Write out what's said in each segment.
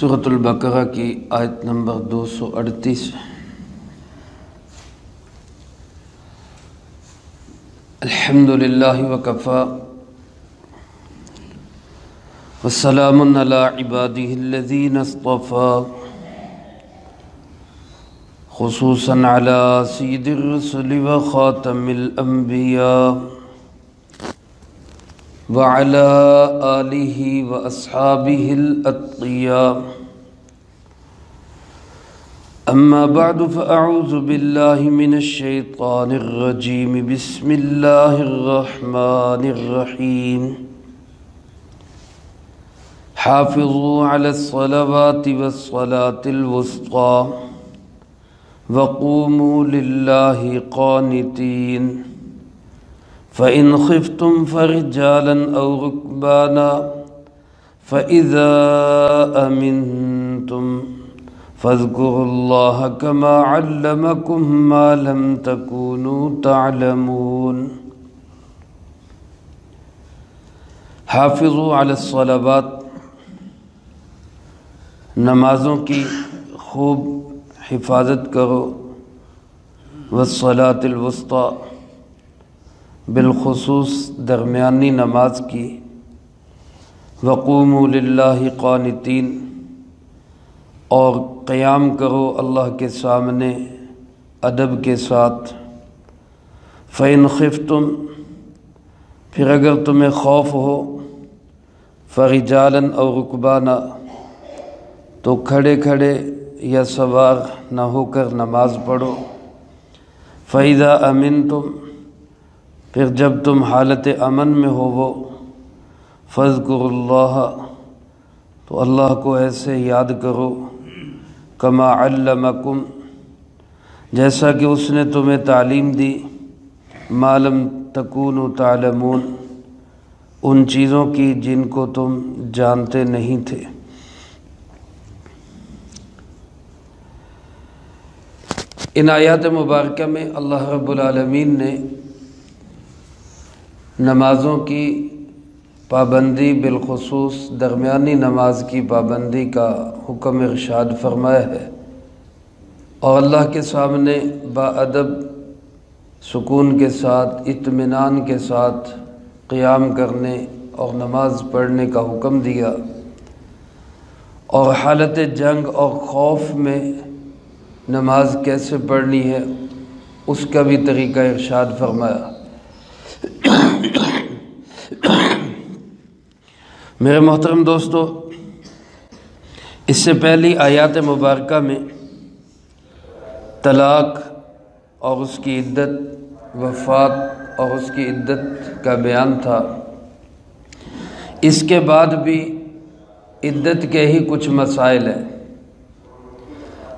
سورۃ البقرہ کی آیت نمبر 238۔ الحمد للہ وکفی والسلام علی عبادہ الذین اصطفی، خصوصا علی سید الرسل وخاتم الانبیاء وعلى آلہ واصحابہ الاتقیاء، اما بعد فاعوذ باللہ من الشیطان الرجیم، بسم اللہ الرحمن الرحیم۔ حافظوا علی الصلوات والصلاة الوسطی وقوموا للہ قانتین، فَإِنْ خِفْتُمْ فَرِجَالًا أَوْ رُكْبَانًا فَإِذَا أَمِنْتُمْ فَاذْكُرُوا اللَّهَ كَمَا عَلَّمَكُمْ مَا لَمْ تَكُونُوا تَعْلَمُونَ۔ حافظوا علی الصلوات، نمازوں کی خوب حفاظت کرو، والصلاة الوسطی، بالخصوص درمیانی نماز کی، وقوموا للہ قانتین، اور قیام کرو اللہ کے سامنے ادب کے ساتھ۔ فَإِنْ خِفْتُمْ، پھر اگر تمہیں خوف ہو، فَرِجَالًا أَوْ رُكْبَانًا، تو کھڑے کھڑے یا سوار نہ ہو کر نماز پڑھو۔ فَإِذَا أَمِنْتُمْ، پھر جب تم حالت امن میں ہوو، فَاذْكُرُوا اللَّهَ، تو اللہ کو ایسے یاد کرو، کما علمکم، جیسا کہ اس نے تمہیں تعلیم دی، ما لم تکونوا تعلمون، ان چیزوں کی جن کو تم جانتے نہیں تھے۔ ان آیات مبارکہ میں اللہ رب العالمین نے نمازوں کی پابندی، بالخصوص درمیانی نماز کی پابندی کا حکم ارشاد فرمایا ہے، اور اللہ کے سامنے باادب، سکون کے ساتھ، اطمینان کے ساتھ قیام کرنے اور نماز پڑھنے کا حکم دیا، اور حالت جنگ اور خوف میں نماز کیسے پڑھنی ہے اس کا بھی طریقہ ارشاد فرمایا۔ میرے محترم دوستو، اس سے پہلی آیات مبارکہ میں طلاق اور اس کی عدت، وفات اور اس کی عدت کا بیان تھا۔ اس کے بعد بھی عدت کے ہی کچھ مسائل ہیں،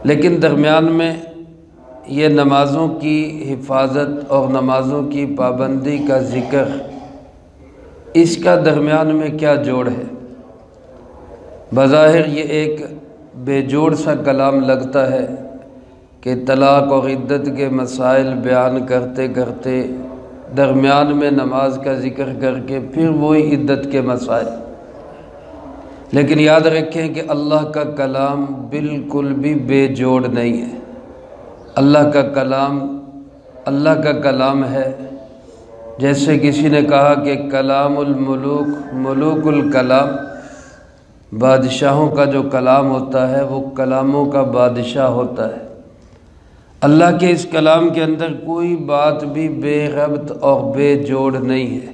لیکن درمیان میں یہ نمازوں کی حفاظت اور نمازوں کی پابندی کا ذکر، اس کا درمیان میں کیا جوڑ ہے؟ بظاہر یہ ایک بے جوڑ سا کلام لگتا ہے کہ طلاق اور عدت کے مسائل بیان کرتے کرتے درمیان میں نماز کا ذکر کر کے پھر وہی عدت کے مسائل، لیکن یاد رکھیں کہ اللہ کا کلام بالکل بھی بے جوڑ نہیں ہے۔ اللہ کا کلام اللہ کا کلام ہے۔ جیسے کسی نے کہا کہ کلام الملوک ملوک الکلام، بادشاہوں کا جو کلام ہوتا ہے وہ کلاموں کا بادشاہ ہوتا ہے۔ اللہ کے اس کلام کے اندر کوئی بات بھی بے ربط اور بے جوڑ نہیں ہے۔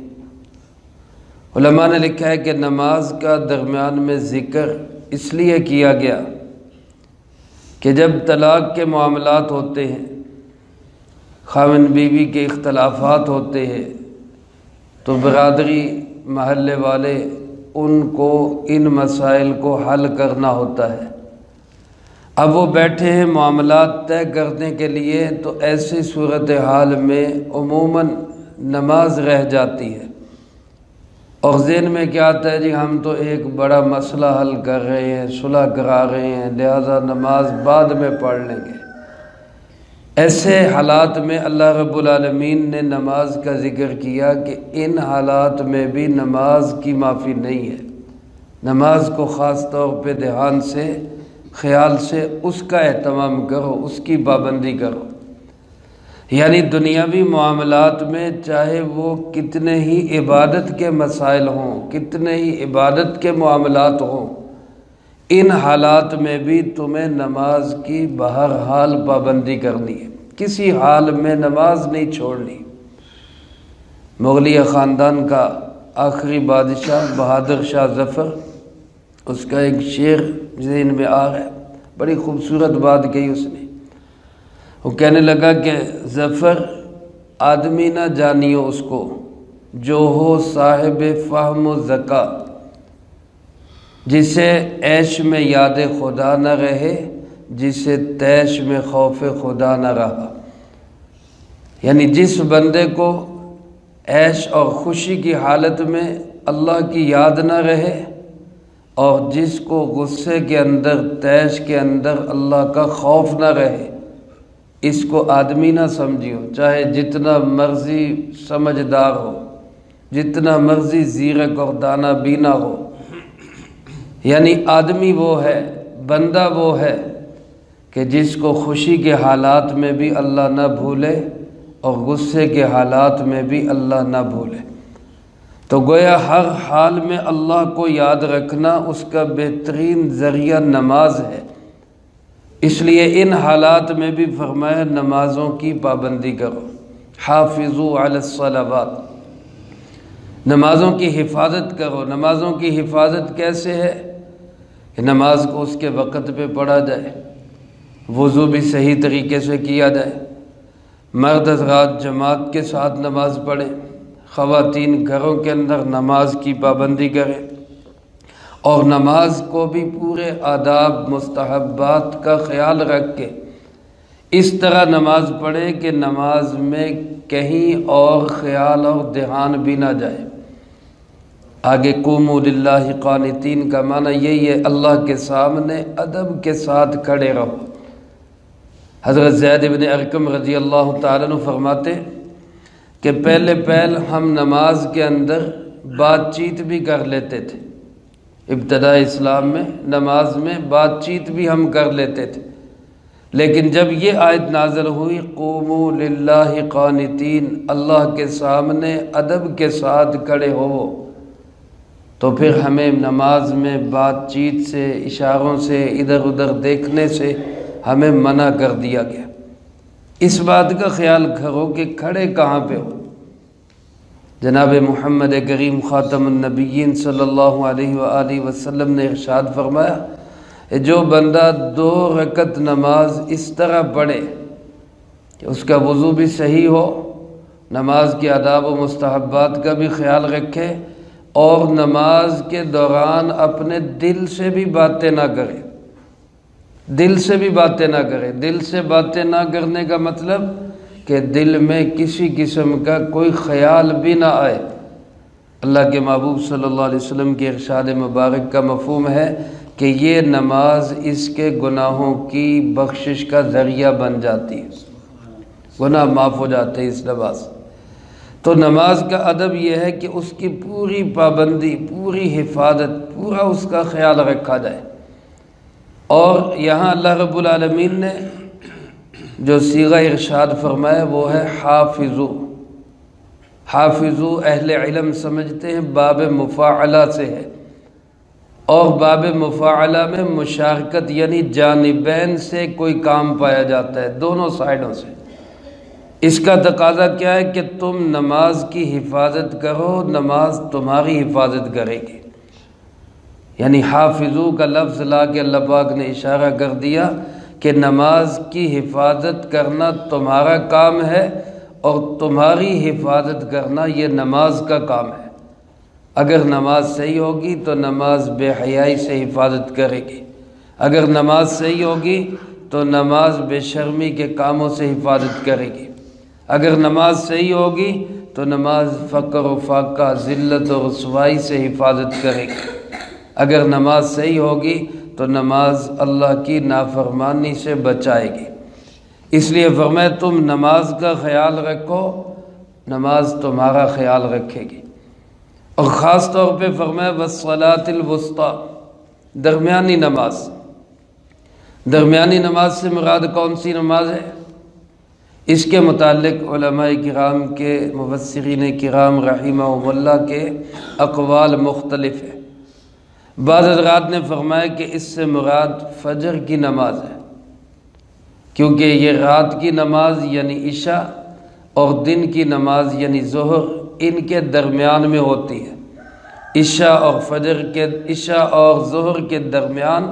علماء نے لکھا ہے کہ نماز کا درمیان میں ذکر اس لیے کیا گیا کہ جب طلاق کے معاملات ہوتے ہیں، خاوند بیوی کے اختلافات ہوتے ہیں، تو برادری، محلے والے، ان کو ان مسائل کو حل کرنا ہوتا ہے۔ اب وہ بیٹھے ہیں معاملات طے کرنے کے لیے، تو ایسی صورتحال میں عموماً نماز رہ جاتی ہے، اور ذہن میں کیا آتا ہے، جی ہم تو ایک بڑا مسئلہ حل کر رہے ہیں، صلح کرا رہے ہیں، لہذا نماز بعد میں پڑھ لیں گے۔ ایسے حالات میں اللہ رب العالمین نے نماز کا ذکر کیا کہ ان حالات میں بھی نماز کی معافی نہیں ہے۔ نماز کو خاص طور پہ دھیان سے، خیال سے اس کا اہتمام کرو، اس کی پابندی کرو۔ یعنی دنیاوی معاملات میں چاہے وہ کتنے ہی عبادت کے مسائل ہوں، کتنے ہی عبادت کے معاملات ہوں، ان حالات میں بھی تمہیں نماز کی بہرحال پابندی کرنی ہے، کسی حال میں نماز نہیں چھوڑنی۔ مغلیہ خاندان کا آخری بادشاہ بہادر شاہ ظفر، اس کا ایک شعر ذہن میں آ رہا ہے، بڑی خوبصورت بات کہی اس نے۔ وہ کہنے لگا کہ ظفر آدمی نہ جانیو اس کو، جو ہو صاحب فہم و ذکا، جسے عیش میں یاد خدا نہ رہے، جسے تیش میں خوف خدا نہ رہا۔ یعنی جس بندے کو عیش اور خوشی کی حالت میں اللہ کی یاد نہ رہے، اور جس کو غصے کے اندر، تیش کے اندر اللہ کا خوف نہ رہے، اس کو آدمی نہ سمجھیو، چاہے جتنا مرضی سمجھدار ہو، جتنا مرضی زیرک اور دانہ بینا ہو۔ یعنی آدمی وہ ہے، بندہ وہ ہے کہ جس کو خوشی کے حالات میں بھی اللہ نہ بھولے اور غصے کے حالات میں بھی اللہ نہ بھولے۔ تو گویا ہر حال میں اللہ کو یاد رکھنا اس کا بہترین ذریعہ نماز ہے۔ اس لیے ان حالات میں بھی فرمایا نمازوں کی پابندی کرو، حافظوا علی الصلوات، نمازوں کی حفاظت کرو۔ نمازوں کی حفاظت کیسے ہے؟ کہ نماز کو اس کے وقت پہ پڑھا جائے، وضو بھی صحیح طریقے سے کیا جائے، مرد حضرات جماعت کے ساتھ نماز پڑھیں، خواتین گھروں کے اندر نماز کی پابندی کریں، اور نماز کو بھی پورے آداب مستحبات کا خیال رکھ کے اس طرح نماز پڑھے کہ نماز میں کہیں اور خیال اور دھیان بھی نہ جائے۔ آگے قوموا للہ قانتین کا معنی یہی ہے، اللہ کے سامنے ادب کے ساتھ کھڑے رہو۔ حضرت زید بن ارقم رضی اللہ تعالیٰ عنہ فرماتے کہ پہلے ہم نماز کے اندر بات چیت بھی کر لیتے تھے، ابتدا اسلام میں نماز میں بات چیت بھی ہم کر لیتے تھے، لیکن جب یہ آیت نازل ہوئی قوموا للہ قانتین، اللہ کے سامنے ادب کے ساتھ کھڑے ہو، تو پھر ہمیں نماز میں بات چیت سے، اشاروں سے، ادھر ادھر دیکھنے سے ہمیں منع کر دیا گیا۔ اس بات کا خیال کرو کہ کھڑے کہاں پہ ہو۔ جناب محمد کریم خاتم النبیین صلی اللہ علیہ وآلہ وسلم نے ارشاد فرمایا، جو بندہ 2 رکعت نماز اس طرح پڑھے کہ اس کا وضو بھی صحیح ہو، نماز کے آداب و مستحبات کا بھی خیال رکھے، اور نماز کے دوران اپنے دل سے بھی باتیں نہ کرے، دل سے بھی باتیں نہ کرے۔ دل سے باتیں نہ کرنے کا مطلب کہ دل میں کسی قسم کا کوئی خیال بھی نہ آئے۔ اللہ کے محبوب صلی اللہ علیہ وسلم کے ارشاد مبارک کا مفہوم ہے کہ یہ نماز اس کے گناہوں کی بخشش کا ذریعہ بن جاتی ہے، گناہ معاف ہو جاتے ہیں اس نماز۔ تو نماز کا ادب یہ ہے کہ اس کی پوری پابندی، پوری حفاظت، پورا اس کا خیال رکھا جائے۔ اور یہاں اللہ رب العالمین نے جو صیغہ ارشاد فرمایا وہ ہے حافظو۔ حافظو اہل علم سمجھتے ہیں باب مفاعلہ سے ہے، اور باب مفاعلہ میں مشارکت یعنی جانبین سے کوئی کام پایا جاتا ہے، دونوں سائڈوں سے۔ اس کا تقاضا کیا ہے کہ تم نماز کی حفاظت کرو، نماز تمہاری حفاظت کرے گی۔ یعنی حافظو کا لفظ لا کے اللہ پاک نے اشارہ کر دیا کہ نماز کی حفاظت کرنا تمہارا کام ہے، اور تمہاری حفاظت کرنا یہ نماز کا کام ہے۔ اگر نماز صحیح ہوگی تو نماز بے حیائی سے حفاظت کرے گی، اگر نماز صحیح ہوگی تو نماز بے شرمی کے کاموں سے حفاظت کرے گی، اگر نماز صحیح ہوگی تو نماز فقر و فاقہ، ذلت و رسوائی سے حفاظت کرے گی، اگر نماز صحیح ہوگی تو نماز اللہ کی نافرمانی سے بچائے گی۔ اس لیے فرمایا تم نماز کا خیال رکھو، نماز تمہارا خیال رکھے گی۔ اور خاص طور پہ فرمایا والصلاۃ الوسطیٰ، درمیانی نماز۔ درمیانی نماز سے مراد کون سی نماز ہے؟ اس کے متعلق علماء کرام کے مفسرین کرام رحمہم اللہ کے اقوال مختلف ہیں۔ بعض حضرات نے فرمایا کہ اس سے مراد فجر کی نماز ہے، کیونکہ یہ رات کی نماز یعنی عشاء اور دن کی نماز یعنی ظہر ان کے درمیان میں ہوتی ہے۔ عشاء اور ظہر کے درمیان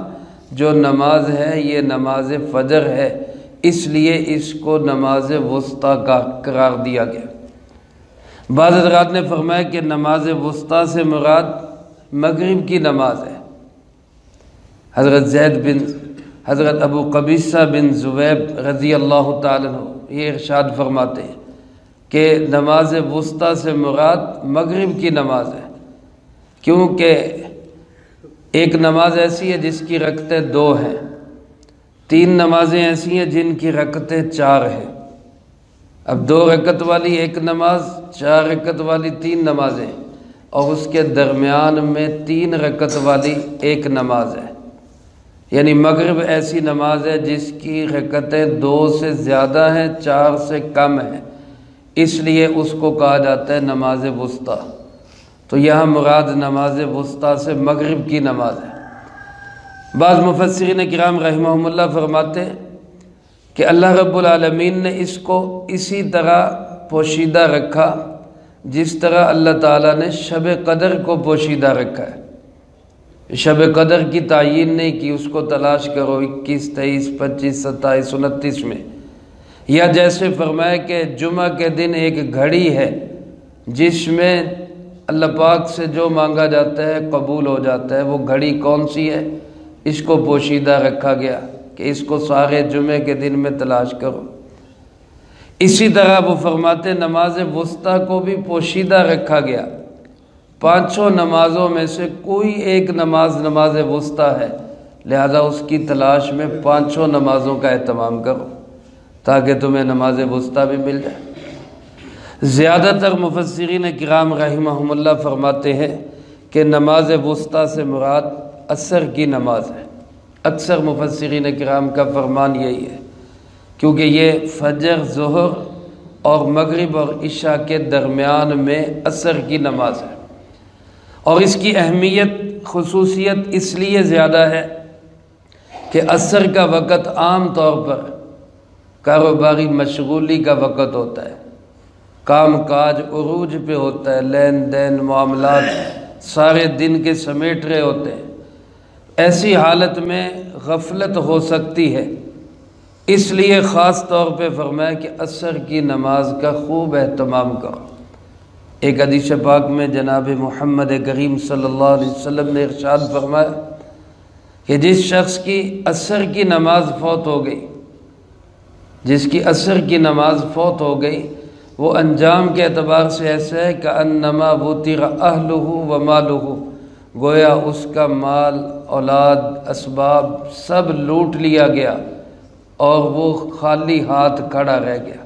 جو نماز ہے یہ نماز فجر ہے، اس لیے اس کو نماز وسطیٰ کا قرار دیا گیا۔ بعض حضرات نے فرمایا کہ نماز وسطیٰ سے مراد مغرب کی نماز ہے۔ حضرت ابو قبیصہ بن زبیب رضی اللہ تعالیٰ عنہ یہ ارشاد فرماتے ہیں کہ نماز وسطیٰ سے مراد مغرب کی نماز ہے، کیونکہ ایک نماز ایسی ہے جس کی رکعتیں 2 ہیں، 3 نمازیں ایسی ہیں جن کی رکعتیں 4 ہیں۔ اب 2 رکعت والی ایک نماز، 4 رکعت والی 3 نمازیں، اور اس کے درمیان میں 3 رکعت والی ایک نماز ہے، یعنی مغرب ایسی نماز ہے جس کی رکعتیں 2 سے زیادہ ہیں، 4 سے کم ہیں، اس لیے اس کو کہا جاتا ہے نماز وسطیٰ۔ تو یہاں مراد نماز وسطیٰ سے مغرب کی نماز ہے۔ بعض مفسرین کرام رحمہم اللہ فرماتے ہیں کہ اللہ رب العالمین نے اس کو اسی طرح پوشیدہ رکھا جس طرح اللہ تعالیٰ نے شب قدر کو پوشیدہ رکھا ہے۔ شب قدر کی تعیین نہیں کی، اس کو تلاش کرو 21، 23، 25، 27، 29 میں، یا جیسے فرمایا کہ جمعہ کے دن ایک گھڑی ہے جس میں اللہ پاک سے جو مانگا جاتا ہے قبول ہو جاتا ہے، وہ گھڑی کون سی ہے؟ اس کو پوشیدہ رکھا گیا کہ اس کو سارے جمعے کے دن میں تلاش کرو۔ اسی طرح وہ فرماتے نماز وسطیٰ کو بھی پوشیدہ رکھا گیا، 5 نمازوں میں سے کوئی ایک نماز وسطیٰ ہے، لہذا اس کی تلاش میں 5 نمازوں کا اہتمام کرو تاکہ تمہیں نماز وسطیٰ بھی مل جائے۔ زیادہ تر مفسرین کرام رحمہم اللہ فرماتے ہیں کہ نماز وسطیٰ سے مراد عصر کی نماز ہے۔ اکثر مفسرین کرام کا فرمان یہی ہے، کیونکہ یہ فجر، ظہر اور مغرب اور عشاء کے درمیان میں عصر کی نماز ہے، اور اس کی اہمیت، خصوصیت اس لیے زیادہ ہے کہ عصر کا وقت عام طور پر کاروباری مشغولی کا وقت ہوتا ہے، کام کاج عروج پہ ہوتا ہے، لین دین معاملات سارے دن کے سمیٹ رہے ہوتے ہیں، ایسی حالت میں غفلت ہو سکتی ہے، اس لیے خاص طور پہ فرمایا کہ عصر کی نماز کا خوب اہتمام کرو۔ ایک حدیث پاک میں جناب محمد کریم صلی اللہ علیہ وسلم نے ارشاد فرمایا کہ جس شخص کی عصر کی نماز فوت ہو گئی، جس کی عصر کی نماز فوت ہو گئی، وہ انجام کے اعتبار سے ایسا ہے کہ انما وطر اہلہ و مالہ، گویا اس کا مال، اولاد، اسباب سب لوٹ لیا گیا اور وہ خالی ہاتھ کھڑا رہ گیا۔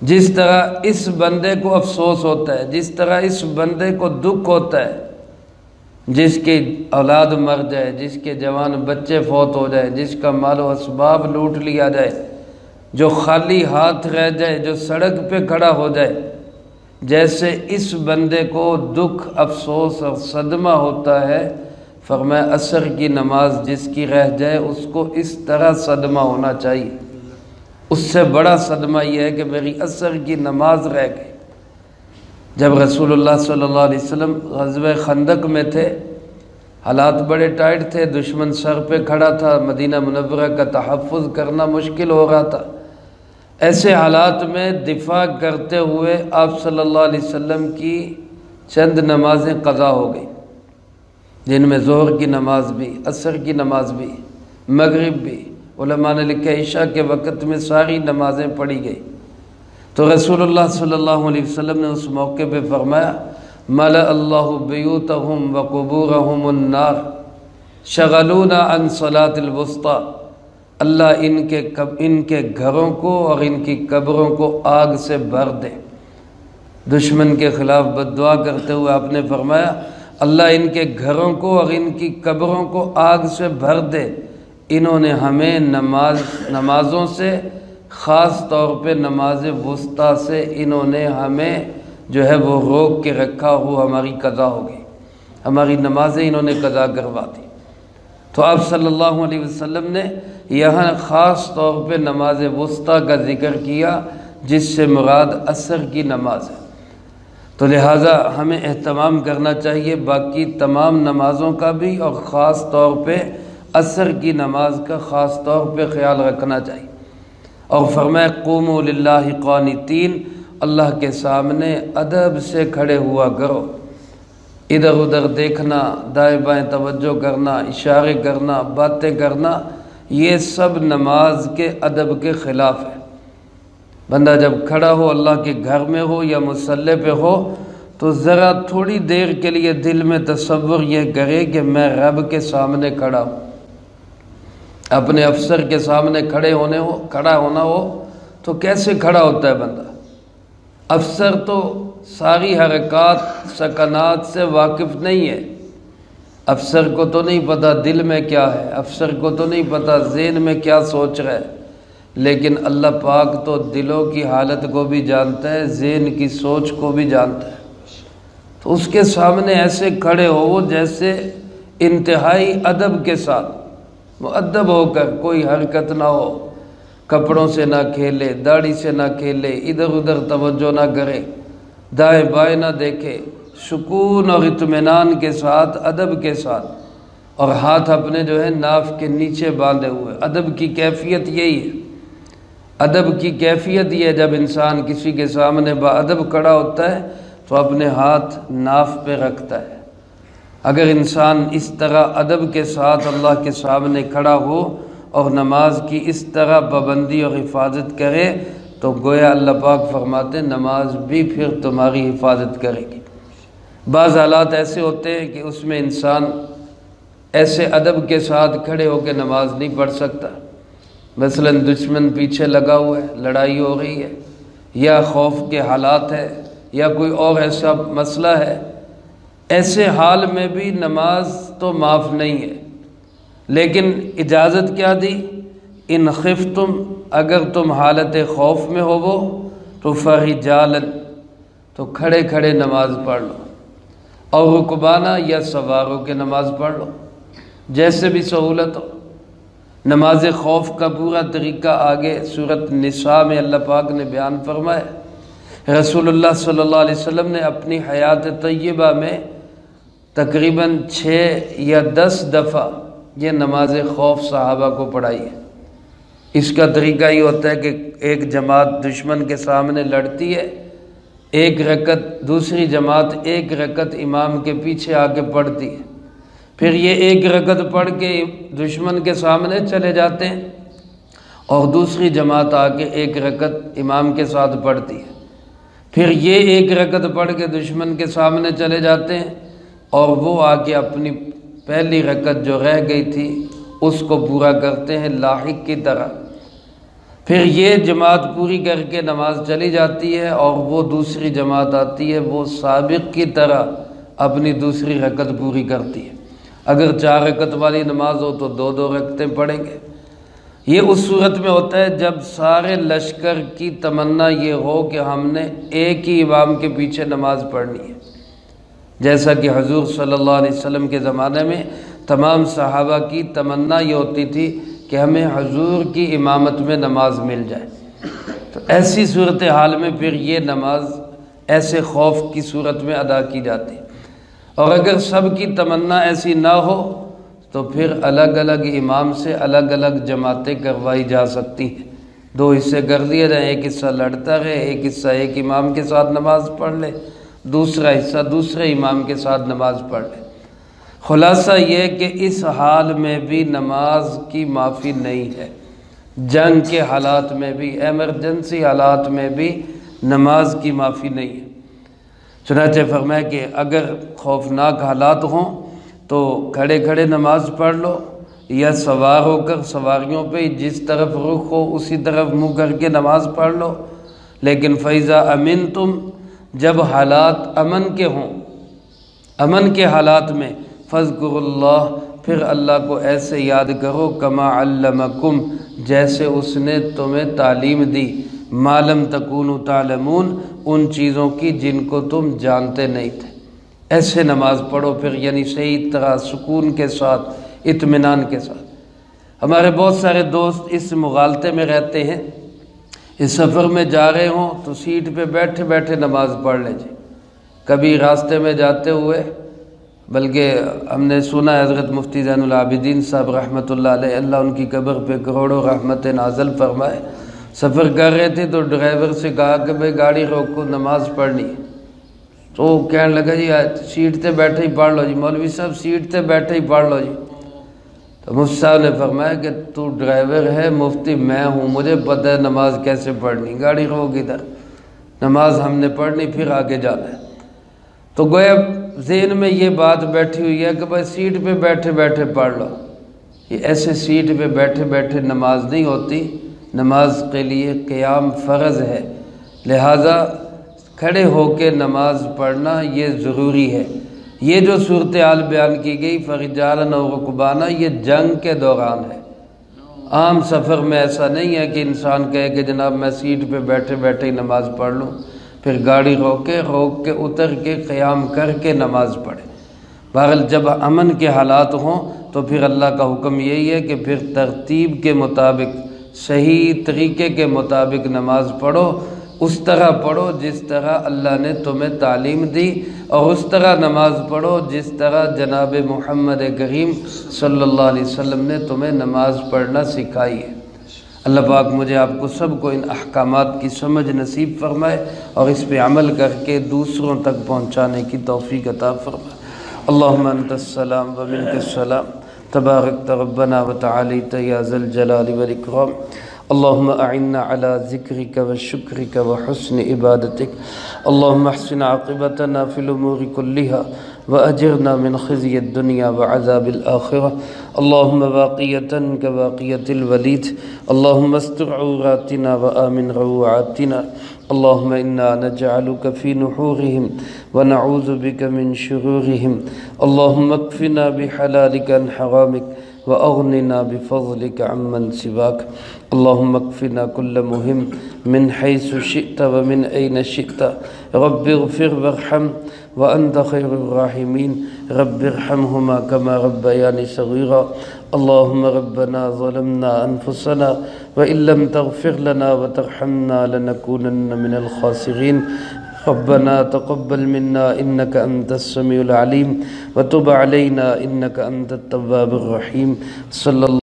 جس طرح اس بندے کو افسوس ہوتا ہے، جس طرح اس بندے کو دکھ ہوتا ہے جس کی اولاد مر جائے، جس کے جوان بچے فوت ہو جائے، جس کا مال و اسباب لوٹ لیا جائے، جو خالی ہاتھ رہ جائے، جو سڑک پہ کھڑا ہو جائے، جیسے اس بندے کو دکھ، افسوس اور صدمہ ہوتا ہے، فرمایا عصر کی نماز جس کی رہ جائے اس کو اس طرح صدمہ ہونا چاہیے۔ اس سے بڑا صدمہ یہ ہے کہ میری عصر کی نماز رہ گئی۔ جب رسول اللہ صلی اللہ علیہ وسلم غزوہ خندق میں تھے، حالات بڑے ٹائٹ تھے، دشمن سر پہ کھڑا تھا، مدینہ منورہ کا تحفظ کرنا مشکل ہو رہا تھا۔ ایسے حالات میں دفاع کرتے ہوئے آپ صلی اللہ علیہ وسلم کی چند نمازیں قضا ہو گئی، جن میں ظہر کی نماز بھی، عصر کی نماز بھی، مغرب بھی، علماء نے لکھا عشاء کے وقت میں ساری نمازیں پڑھی گئی۔ تو رسول اللہ صلی اللہ علیہ وسلم نے اس موقع پہ فرمایا ملأ اللہ بیوتہم وقبورہم النار شغلونا عن صلاة الوسطی، اللہ ان کے گھروں کو اور ان کی قبروں کو آگ سے بھر دے۔ دشمن کے خلاف بد دعا کرتے ہوئے آپ نے فرمایا اللہ ان کے گھروں کو اور ان کی قبروں کو آگ سے بھر دے، انہوں نے ہمیں نمازوں سے، خاص طور پہ نماز وسطیٰ سے انہوں نے ہمیں جو ہے وہ روک کے رکھا، وہ ہماری قضا ہوگی، ہماری نمازیں انہوں نے قضا کروا دی۔ تو آپ صلی اللہ علیہ وسلم نے یہاں خاص طور پہ نماز وسطیٰ کا ذکر کیا، جس سے مراد عصر کی نماز ہے۔ تو لہٰذا ہمیں اہتمام کرنا چاہیے باقی تمام نمازوں کا بھی، اور خاص طور پہ عصر کی نماز کا خاص طور پہ خیال رکھنا چاہیے۔ اور فرمایا قوموا للہ قانتین، اللہ کے سامنے ادب سے کھڑے ہوا کرو، ادھر ادھر دیکھنا، دائیں بائیں توجہ کرنا، اشارے کرنا، باتیں کرنا، یہ سب نماز کے ادب کے خلاف ہے۔ بندہ جب کھڑا ہو، اللہ کے گھر میں ہو یا مصلی پہ ہو، تو ذرا تھوڑی دیر کے لیے دل میں تصور یہ کرے کہ میں رب کے سامنے کھڑا ہوں۔ اپنے افسر کے سامنے کھڑا ہونا ہو تو کیسے کھڑا ہوتا ہے بندہ؟ افسر تو ساری حرکات سکنات سے واقف نہیں ہے، افسر کو تو نہیں پتہ دل میں کیا ہے، افسر کو تو نہیں پتہ ذہن میں کیا سوچ رہا ہے، لیکن اللہ پاک تو دلوں کی حالت کو بھی جانتا ہے، ذہن کی سوچ کو بھی جانتا ہے۔ تو اس کے سامنے ایسے کھڑے ہو جیسے انتہائی ادب کے ساتھ، مؤدب ہو کر، کوئی حرکت نہ ہو، کپڑوں سے نہ کھیلے، داڑھی سے نہ کھیلے، ادھر ادھر توجہ نہ کرے، دائیں بائیں نہ دیکھے، سکون اور اطمینان کے ساتھ، ادب کے ساتھ، اور ہاتھ اپنے جو ہے ناف کے نیچے باندھے ہوئے۔ ادب کی کیفیت یہی ہے، ادب کی کیفیت یہ ہے جب انسان کسی کے سامنے با ادب کھڑا ہوتا ہے تو اپنے ہاتھ ناف پہ رکھتا ہے۔ اگر انسان اس طرح ادب کے ساتھ اللہ کے سامنے کھڑا ہو اور نماز کی اس طرح پابندی اور حفاظت کرے تو گویا اللہ پاک فرماتے نماز بھی پھر تمہاری حفاظت کرے گی۔ بعض حالات ایسے ہوتے ہیں کہ اس میں انسان ایسے ادب کے ساتھ کھڑے ہو کے نماز نہیں پڑھ سکتا، مثلا دشمن پیچھے لگا ہوا ہے، لڑائی ہو رہی ہے، یا خوف کے حالات ہے، یا کوئی اور ایسا مسئلہ ہے، ایسے حال میں بھی نماز تو معاف نہیں ہے۔ لیکن اجازت کیا دی؟ ان خفتم، اگر تم حالت خوف میں ہوو تو فرجالا، تو کھڑے کھڑے نماز پڑھ لو، اور رکبانا، یا سوار ہو کے نماز پڑھ لو، جیسے بھی سہولت ہو۔ نماز خوف کا پورا طریقہ آگے سورۃ نساء میں اللہ پاک نے بیان فرمایا۔ رسول اللہ صلی اللہ علیہ وسلم نے اپنی حیات طیبہ میں تقریباً 6 یا 10 دفعہ یہ نماز خوف صحابہ کو پڑھائی ہے۔ اس کا طریقہ یہ ہوتا ہے کہ ایک جماعت دشمن کے سامنے لڑتی ہے، ایک رکعت، دوسری جماعت ایک رکعت امام کے پیچھے آ کے پڑھتی ہے، پھر یہ ایک رکعت پڑھ کے دشمن کے سامنے چلے جاتے ہیں، اور دوسری جماعت آ کے ایک رکعت امام کے ساتھ پڑھتی ہے، پھر یہ ایک رکعت پڑھ کے دشمن کے سامنے چلے جاتے ہیں، اور وہ آ کے اپنی پہلی رکعت جو رہ گئی تھی اس کو پورا کرتے ہیں لاحق کی طرح۔ پھر یہ جماعت پوری کر کے نماز چلی جاتی ہے، اور وہ دوسری جماعت آتی ہے، وہ سابق کی طرح اپنی دوسری رکعت پوری کرتی ہے۔ اگر 4 رکعت والی نماز ہو تو 2 رکعتیں پڑھیں گے۔ یہ اس صورت میں ہوتا ہے جب سارے لشکر کی تمنا یہ ہو کہ ہم نے ایک ہی امام کے پیچھے نماز پڑھنی ہے، جیسا کہ حضور صلی اللہ علیہ وسلم کے زمانے میں تمام صحابہ کی تمنا یہ ہوتی تھی کہ ہمیں حضور کی امامت میں نماز مل جائے۔ تو ایسی صورتحال میں پھر یہ نماز ایسے خوف کی صورت میں ادا کی جاتی، اور اگر سب کی تمنا ایسی نہ ہو تو پھر الگ الگ امام سے الگ الگ جماعتیں کروائی جا سکتی ہیں، 2 حصے کر دیے جائیں، ایک حصہ لڑتا رہے، ایک حصہ ایک امام کے ساتھ نماز پڑھ لے، دوسرا حصہ دوسرے امام کے ساتھ نماز پڑھ لے۔ خلاصہ یہ کہ اس حال میں بھی نماز کی معافی نہیں ہے، جنگ کے حالات میں بھی، ایمرجنسی حالات میں بھی نماز کی معافی نہیں ہے۔ چنانچہ فرمایا کہ اگر خوفناک حالات ہوں تو کھڑے کھڑے نماز پڑھ لو، یا سوار ہو کر سواریوں پہ جس طرف رخ ہو اسی طرف منہ کر کے نماز پڑھ لو، لیکن فَإِذَا أَمِنْتُمْ، جب حالات امن کے ہوں، امن کے حالات میں فاذکروا اللہ، پھر اللہ کو ایسے یاد کرو کما علمکم، جیسے اس نے تمہیں تعلیم دی، ما لم تکونوا تعلمون، ان چیزوں کی جن کو تم جانتے نہیں تھے۔ ایسے نماز پڑھو پھر، یعنی صحیح طرح سکون کے ساتھ، اطمینان کے ساتھ۔ ہمارے بہت سارے دوست اس مغالطے میں رہتے ہیں، اس سفر میں جا رہے ہوں تو سیٹ پہ بیٹھے بیٹھے نماز پڑھ لیں جی، کبھی راستے میں جاتے ہوئے، بلکہ ہم نے سنا ہے حضرت مفتی زین العابدین صاحب رحمۃ اللہ علیہ، اللہ ان کی قبر پہ کروڑوں رحمت نازل فرمائے، سفر کر رہے تھے تو ڈرائیور سے کہا کہ بھئی گاڑی روکو، نماز پڑھنی ہے۔ تو وہ کہنے لگا جی سیٹ تے بیٹھے ہی پڑھ لو جی، مولوی صاحب سیٹ تے بیٹھے ہی پڑھ لو جی۔ تو مفتی صاحب نے فرمایا کہ تو ڈرائیور ہے، مفتی میں ہوں، مجھے پتہ ہے نماز کیسے پڑھنی، گاڑی روک ادھر، نماز ہم نے پڑھنی، پھر آگے جانا ہے۔ تو گویا ذہن میں یہ بات بیٹھی ہوئی ہے کہ بھائی سیٹ پہ بیٹھے بیٹھے پڑھ لو، یہ ایسے سیٹ پہ بیٹھے بیٹھے نماز نہیں ہوتی، نماز کے لیے قیام فرض ہے، لہٰذا کھڑے ہو کے نماز پڑھنا یہ ضروری ہے۔ یہ جو صورتحال بیان کی گئی فرجالاً و رکبانا، یہ جنگ کے دوران ہے، عام سفر میں ایسا نہیں ہے کہ انسان کہے کہ جناب میں سیٹ پہ بیٹھے بیٹھے ہی نماز پڑھ لوں، پھر گاڑی روک کے اتر کے قیام کر کے نماز پڑھے۔ بہرحال جب امن کے حالات ہوں تو پھر اللہ کا حکم یہی ہے کہ پھر ترتیب کے مطابق، صحیح طریقے کے مطابق نماز پڑھو، اس طرح پڑھو جس طرح اللہ نے تمہیں تعلیم دی، اور اس طرح نماز پڑھو جس طرح جناب محمد کریم صلی اللہ علیہ وسلم نے تمہیں نماز پڑھنا سکھائی ہے۔ اللہ پاک مجھے آپ کو سب کو ان احکامات کی سمجھ نصیب فرمائے اور اس پہ عمل کر کے دوسروں تک پہنچانے کی توفیق عطا فرمائے۔ اللہم انت السلام و منک السلام، تبارکت ربنا و تعالیت یا ذا الجلال والاکرام۔ اللہم اعنا علی ذکرک و شکرک و حسن عبادتک، اللہم احسن عاقبتنا فی الامور کلہا وأجرنا من خزي الدنيا وعذاب الآخرة، اللهم باقية كباقية الوليد، اللهم استر عوراتنا وآمن روعاتنا، اللهم إنا نجعلك في نحورهم ونعوذ بك من شرورهم، اللهم اكفنا بحلالك عن حرامك وأغننا بفضلك عمن سواك، اللهم اكفنا كل مهم من حيث شئت ومن أين شئت، رب اغفر وارحم وأنت خير الراحمين، رب ارحمهما كما ربياني صغيرا، اللهم ربنا ظلمنا أنفسنا وإن لم تغفر لنا وترحمنا لنكونن من الخاسرين، ربنا تقبل منا إنك أنت السميع العليم وتب علينا إنك أنت التواب الرحيم، صلى الله